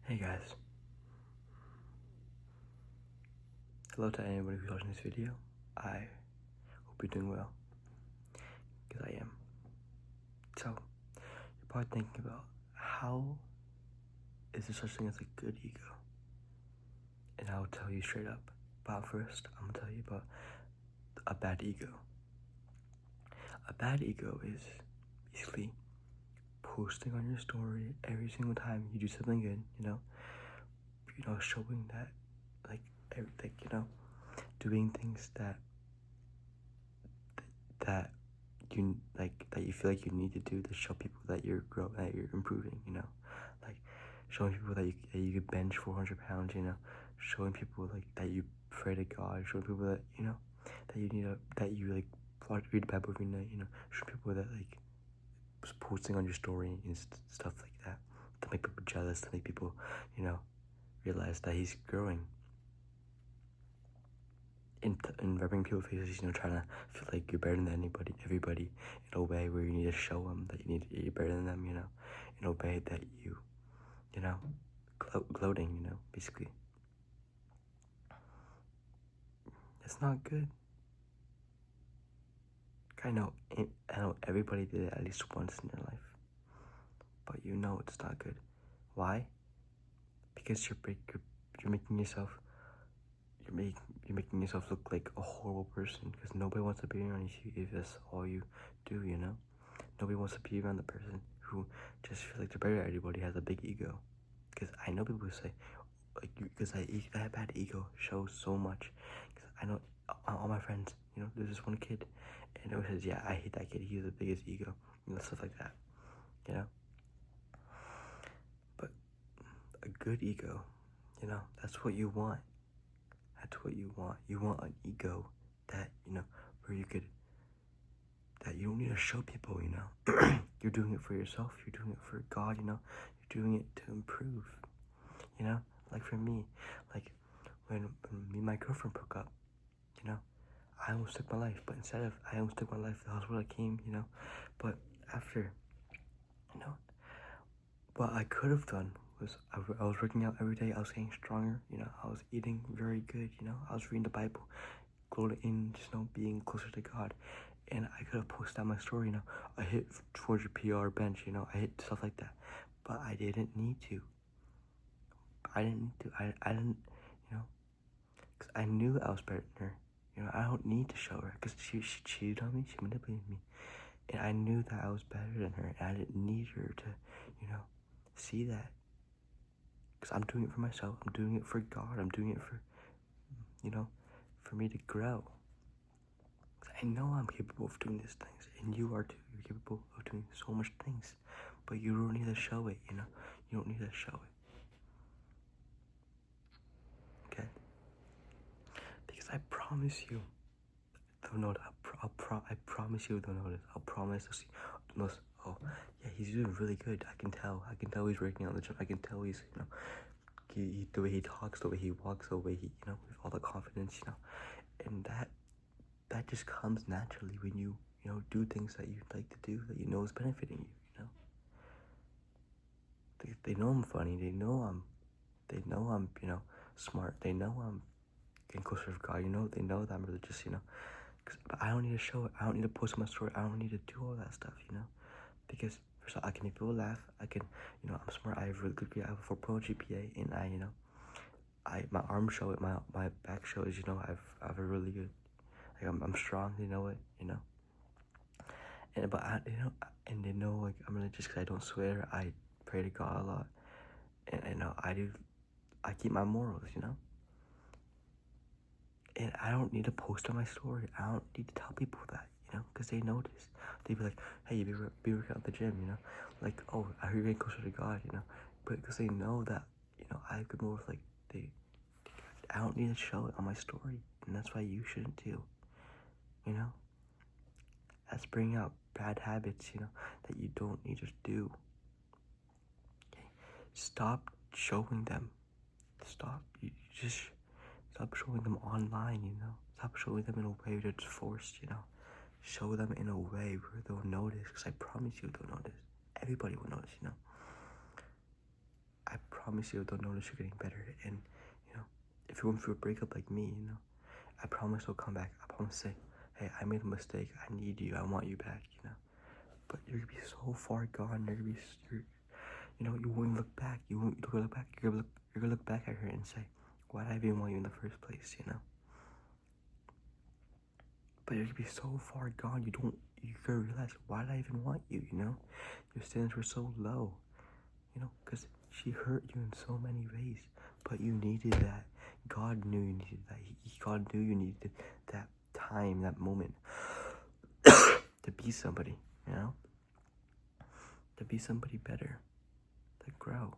Hey guys, hello to anybody who's watching this video. I hope you're doing well, because I am. So, you're probably thinking about how is there such thing as a good ego? And I'll tell you straight up. But first, I'm gonna tell you about a bad ego. A bad ego is basically posting on your story every single time you do something good, showing that, doing things that you feel like you need to do to show people that you're that you're improving, like showing people that you could bench 400 pounds, showing people like that you pray to God, showing people that that you read the Bible every night, showing people that posting on your story and stuff like that to make people jealous, to make people realize that he's growing. In rubbing people's faces, trying to feel like you're better than everybody in a way where you need to show them that you're better than them, in a way that gloating, basically. It's not good. I know everybody did it at least once in their life, but it's not good. Why? Because you're making yourself you're making yourself look like a horrible person, because nobody wants to be around you if that's all you do, Nobody wants to be around the person who just feels like they're better than everybody, has a big ego. Because I know people who say, because that bad ego shows so much. Because I know all my friends, there's this one kid, and it says, yeah, I hate that kid, he has the biggest ego, stuff like that, But a good ego, that's what you want. That's what you want. You want an ego that, where that you don't need to show people, You're doing it for yourself, you're doing it for God, you're doing it to improve, Like for me, like when me and my girlfriend broke up, I almost took my life, but instead of I almost took my life, the hospital I came, But after, what I could have done was I was working out every day, I was getting stronger, I was eating very good, I was reading the Bible, growing in, being closer to God. And I could have posted on my story, I hit 400 PR bench, I hit stuff like that. But I didn't need to. I didn't, because I knew I was better than her. I don't need to show her, because she cheated on me, she manipulated me. And I knew that I was better than her, and I didn't need her to, see that. Because I'm doing it for myself, I'm doing it for God, I'm doing it for, for me to grow. I know I'm capable of doing these things, and you are too. You're capable of doing so much things, but you don't need to show it, You don't need to show it. Okay? Because I promise you, they'll notice. I promise you they'll notice. I'll promise they'll see. Notice, oh, yeah, he's doing really good. I can tell he's working on the job. I can tell he's, the way he talks, the way he walks, the way he, with all the confidence, And that just comes naturally when you, do things that you like to do, that is benefiting you, They know I'm funny, they know I'm, smart, they know I'm getting closer to God, they know that I'm religious, but I don't need to show it, I don't need to post my story, I don't need to do all that stuff, because first of all, I can make people laugh, I can, I'm smart, I have really good grade, I have a 4.0 GPA, and my arms show it, my back shows, I have a really good, I'm strong, they know it, and but and they know I'm religious because I don't swear, I pray to God a lot, and I keep my morals, and I don't need to post on my story, I don't need to tell people that, because they notice, they'd be like, hey, you be working out at the gym, like, oh, I hear you're getting closer to God, but because they know that, I have good morals, I don't need to show it on my story, and that's why you shouldn't too, That's bringing out bad habits, that you don't need to do. Okay? Stop showing them. You just stop showing them online, Stop showing them in a way that's forced, Show them in a way where they'll notice, because I promise you they'll notice. Everybody will notice, I promise you, they'll notice you're getting better. And, you know, if you're going through a breakup like me, you know, I promise they'll come back. I promise to say, hey, I made a mistake. I need you. I want you back, you know. But you're going to be so far gone. You know, you won't look back. You won't look back. You're going to look back at her and say, why did I even want you in the first place, you know? But you're going to be so far gone. You're going to realize, why did I even want you, you know? Your standards were so low, you know, because she hurt you in so many ways. But you needed that. God knew you needed that. God knew you needed that time, that moment to be somebody, you know? To be somebody better, to grow.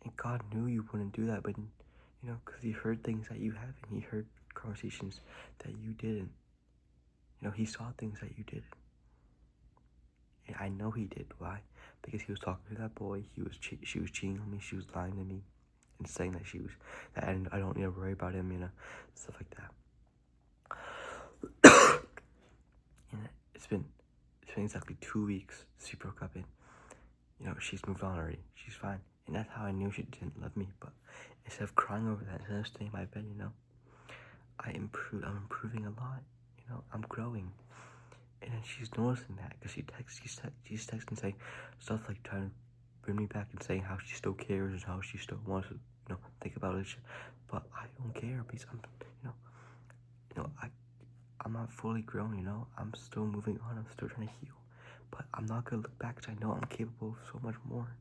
And God knew you wouldn't do that, but, you know, because He heard things that you haven't. He heard conversations that you didn't. You know, He saw things that you didn't. And I know He did. Why? Because He was talking to that boy. She was cheating on me. She was lying to me, and saying that I don't need to worry about him. You know, stuff like that. And it's been exactly 2 weeks since we broke up, and, you know, she's moved on already. She's fine. And that's how I knew she didn't love me. But instead of crying over that, instead of staying in my bed, you know, I'm improving a lot. You know, I'm growing. And then she's noticing that, because she's texting saying stuff like trying to bring me back and saying how she still cares and how she still wants to, you know, think about it. But I don't care, because I'm not fully grown, you know. I'm still moving on. I'm still trying to heal. But I'm not gonna look back, because I know I'm capable of so much more.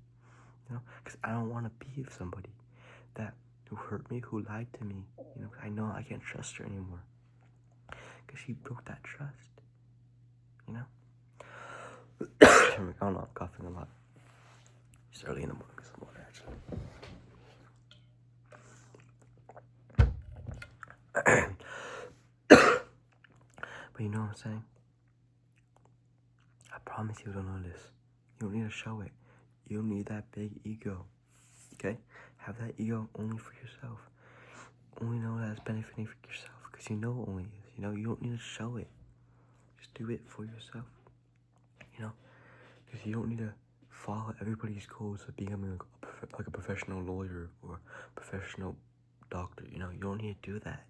You know, because I don't want to be with somebody who hurt me, who lied to me. You know, I know I can't trust her anymore, because she broke that trust. You know. I don't know, I'm coughing a lot. It's early in the morning, some water actually. But you know what I'm saying? I promise you don't know this. You don't need to show it. You don't need that big ego. Okay? Have that ego only for yourself. Only know that it's benefiting for yourself, because you know it only is. You know, you don't need to show it. Just do it for yourself. You know? Because you don't need to follow everybody's goals of becoming like a professional lawyer or professional doctor. You know, you don't need to do that.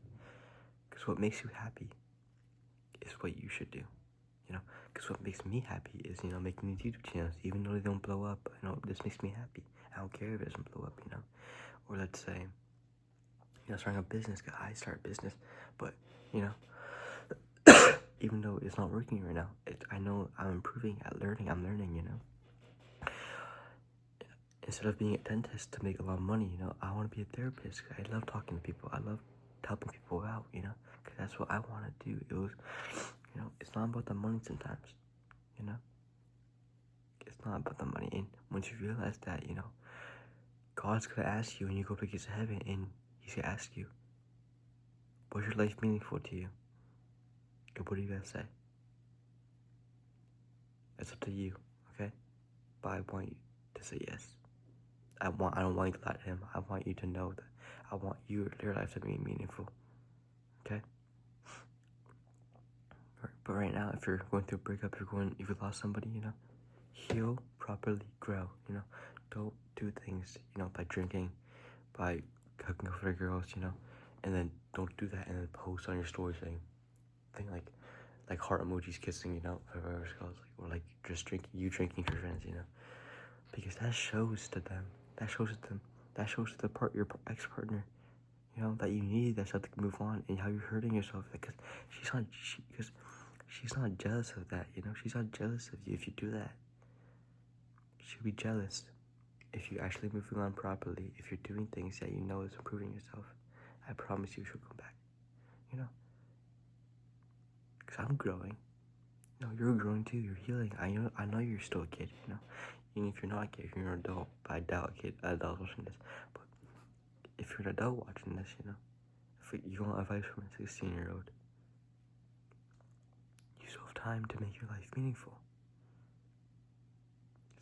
Because what makes you happy is what you should do. You know, because what makes me happy is, you know, making these YouTube channels, even though they don't blow up. You know, this makes me happy. I don't care if it doesn't blow up, you know. Or let's say, you know, starting a business, because I start a business, but, you know, even though it's not working right now, I know I'm improving at learning. I'm learning, you know. Instead of being a dentist to make a lot of money, you know, I want to be a therapist. I love talking to people. I love helping people out, you know, because that's what I want to do. It was, you know, it's not about the money sometimes, you know. It's not about the money. And once you realize that, you know, God's going to ask you when you go to get to heaven, and He's going to ask you, was your life meaningful to you? And what are you going to say? It's up to you, okay? But I want you to say yes. I don't want you to lie to Him. I want you to know that I want your life to be meaningful, okay? But right now, if you're going through a breakup, if you lost somebody, you know, heal properly, grow, you know. Don't do things, you know, by drinking, by hooking up with other girls, you know, and then don't do that and then post on your story saying thing like heart emojis kissing, you know, whatever it's called, or like just drinking for friends, you know, because that shows to them, that shows to your ex-partner, you know, that you need that stuff to move on, and how you're hurting yourself, because she's not jealous of that, you know. She's not jealous of you if you do that. She'll be jealous if you're actually moving on properly, if you're doing things that you know is improving yourself. I promise you she'll come back, you know. Because I'm growing. No, you're growing too. You're healing. I know you're still a kid, you know. Even if you're not a kid, if you're an adult. But I doubt adults watching this. But if you're an adult watching this, you know, if you want advice from a 16-year-old, you still have time to make your life meaningful.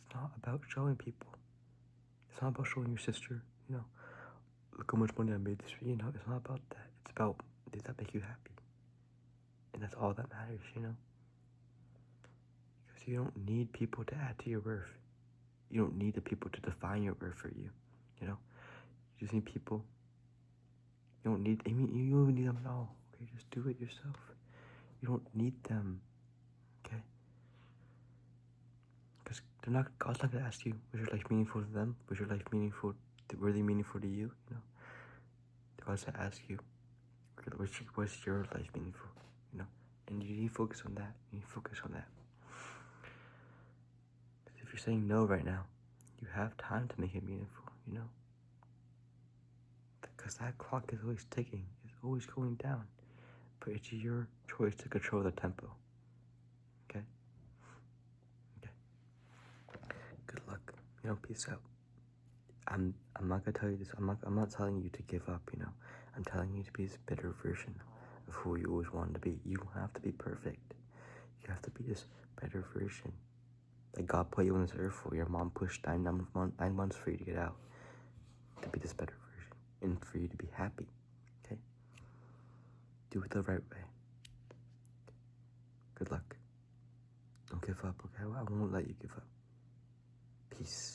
It's not about showing people. It's not about showing your sister, you know, look how much money I made this week, you know. It's not about that. It's about, does that make you happy? And that's all that matters, you know. Because you don't need people to add to your worth. You don't need the people to define your worth for you. You know, you just need people. You don't need. I mean, you don't even need them at all. Okay, just do it yourself. You don't need them. Okay. Because God's not gonna ask you, was your life meaningful to them? Was your life really meaningful to you? You know, God's gonna ask you, was your life meaningful? You know, and you need to focus on that. You need to focus on that. Because if you're saying no right now, you have time to make it meaningful. You know, because that clock is always ticking. It's always going down. But it's your choice to control the tempo. Okay. Good luck. You know, peace out. I'm not gonna tell you this. I'm not telling you to give up. You know, I'm telling you to be this better version of who you always wanted to be. You don't have to be perfect. You have to be this better version. Like God put you on this earth for. Your mom pushed 9 months for you to get out. To be this better version, and for you to be happy. Okay. Do it the right way. Good luck. Don't give up. Okay, I won't let you give up. Peace.